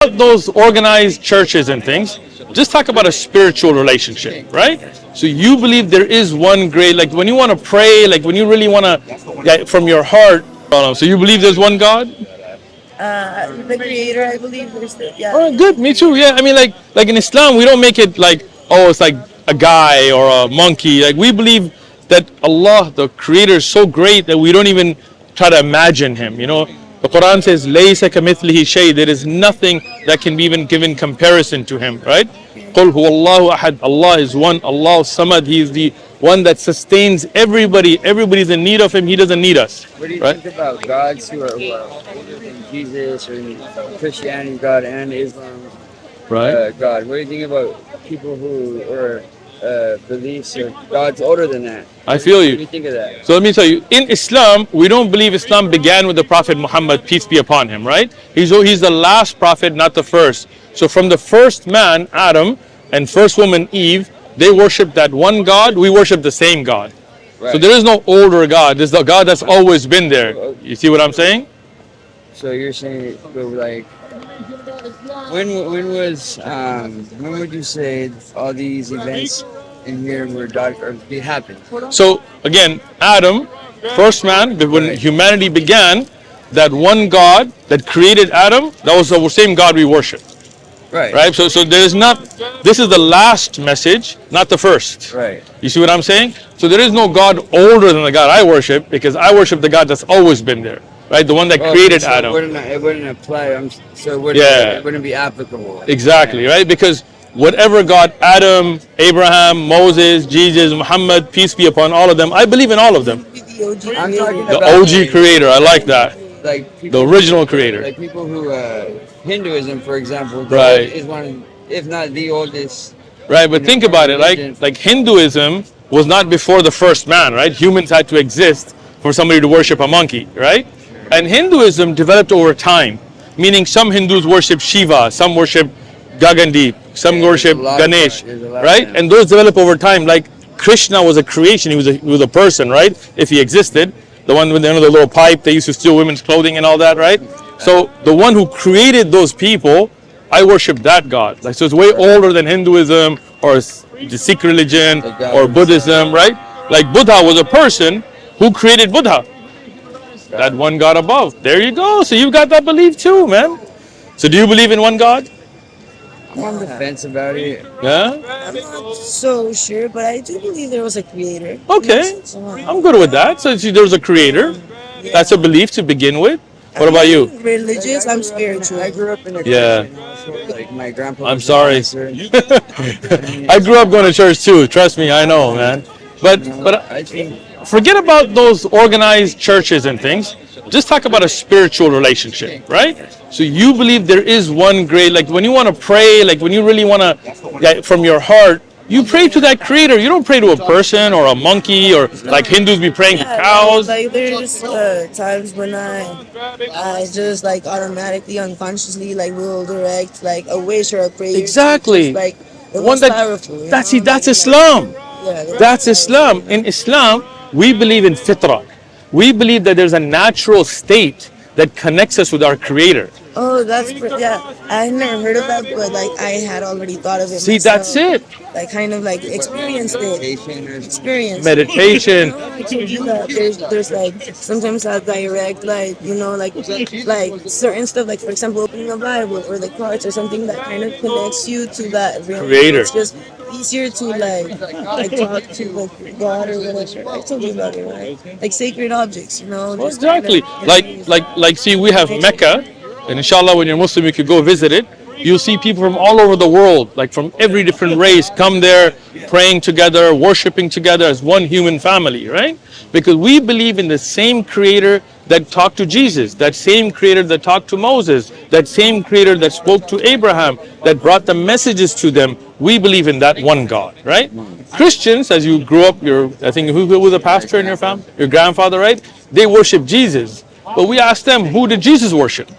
Those organized churches and things, just talk about a spiritual relationship, right? So you believe there is one great, like when you want to pray, like when you really want to, from your heart. So you believe there's one God? The creator, I believe, yeah. Oh, good. Me too. Yeah. I mean, like in Islam, we don't make it like, oh, it's like a guy or a monkey. Like we believe that Allah, the Creator, is so great that we don't even try to imagine Him. You know, the Quran says, "Laysa kamithlihi shay." There is nothing that can be even given comparison to Him. Right? Qul huwallahu ahad. Allah is one. Allah samad. He is the one that sustains everybody. Everybody's in need of Him. He doesn't need us. What do you Right? think about gods who are Jesus or Christianity God and Islam Right. God? What do you think about people who are beliefs or gods older than that? I feel What do you you. think of that? So let me tell you, in Islam, we don't believe Islam began with the Prophet Muhammad, peace be upon him, right? He's the last prophet, not the first. So from the first man, Adam, and first woman, Eve, they worship that one God, we worship the same God. Right. So there is no older God, there's the God that's always been there. You see what I'm saying? So you're saying, like, when would you say all these events in here were they happened? So again, Adam, first man, when humanity began, that one God that created Adam, that was the same God we worship. Right. Right? So there is not, this is the last message, not the first. Right. You see what I'm saying? So there is no God older than the God I worship, because I worship the God that's always been there. Right? The one that created so Adam. It wouldn't apply. It wouldn't be applicable. Exactly, right? Because whatever God, Adam, Abraham, Moses, Jesus, Muhammad, peace be upon all of them, I believe in all of them. I'm talking The about OG creator, I like that. like The original creator. like people who Hinduism, for example, Right. is one of, if not the oldest. Right, but think about it, religion. like Hinduism was not before the first man, right? Humans had to exist for somebody to worship a monkey, right? And Hinduism developed over time, meaning some Hindus worship Shiva, some worship Gagandeep, some worship Ganesh, right? And those develop over time. Like Krishna was a creation; he was a person, right? If he existed, the one with the little pipe they used to steal women's clothing and all that, right? So the one who created those people, I worship that God. Like so, it's way older than Hinduism or the Sikh religion or Buddhism, right? Like Buddha was a person who created Buddha. That one God above. There you go. So you've got that belief too, man. So do you believe in one God? I'm on the fence about it. Yeah? I'm not so sure, but I do believe there was a creator. Okay. Yes, I'm good with that. So there's a creator. That's a belief to begin with. What about you? Religious, I'm spiritual. I grew up in a Yeah. Christian household, like my grandpa. I'm was a sorry. pastor. I grew up going to church too. Trust me, I know, man. But I think forget about those organized churches and things. Just talk about a spiritual relationship, right? So you believe there is one great, like when you want to pray, like when you really want to, from your heart, you pray to that creator. You don't pray to a person or a monkey or like Hindus be praying to cows. Like there's times when I just like automatically, unconsciously, like will direct like a wish or a prayer. Exactly. Just, like the One most that powerful. that's Islam. Yeah, That's Islam. In Islam, we believe in fitrah. We believe that there's a natural state that connects us with our creator. Oh, yeah. I never heard of that, but like I had already thought of it. See, myself. that's it. Like kind of like experienced it. Experience. Meditation. I can do that. There's like sometimes I direct like like certain stuff, like for example opening a Bible or the cards or something that kind of connects you to that real Creator. It's just easier to like talk to like God or whatever. I told you about it, right? Like sacred objects, just Exactly. kind of- Like see, we have Mecca, and inshallah when you're Muslim you could go visit it. You'll see people from all over the world, like from every different race, come there praying together, worshiping together as one human family, right? Because we believe in the same creator that talked to Jesus, that same creator that talked to Moses, that same creator that spoke to Abraham, that brought the messages to them. We believe in that one God, right? Christians, as you grew up, I think who was a pastor in your family? Your grandfather, right? They worship Jesus. But we asked them, who did Jesus worship?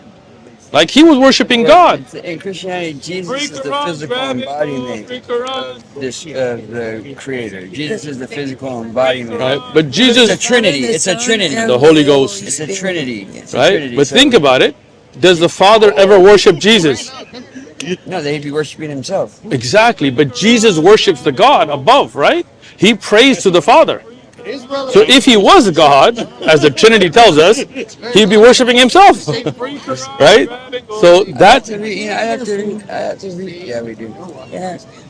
Like he was worshiping God. In Christianity, Jesus is the physical embodiment of the Creator. Jesus is the physical embodiment. Right? But Jesus, It's a Trinity. It's a Trinity. the Holy Ghost, It's a Trinity. right? But think about it. Does the Father ever worship Jesus? No, they'd be worshiping himself. Exactly, but Jesus worships the God above, right? He prays to the Father. So if he was God, as the Trinity tells us, he'd be worshiping himself, right? So I that have to read. I have to read. Yeah, we do. Yeah.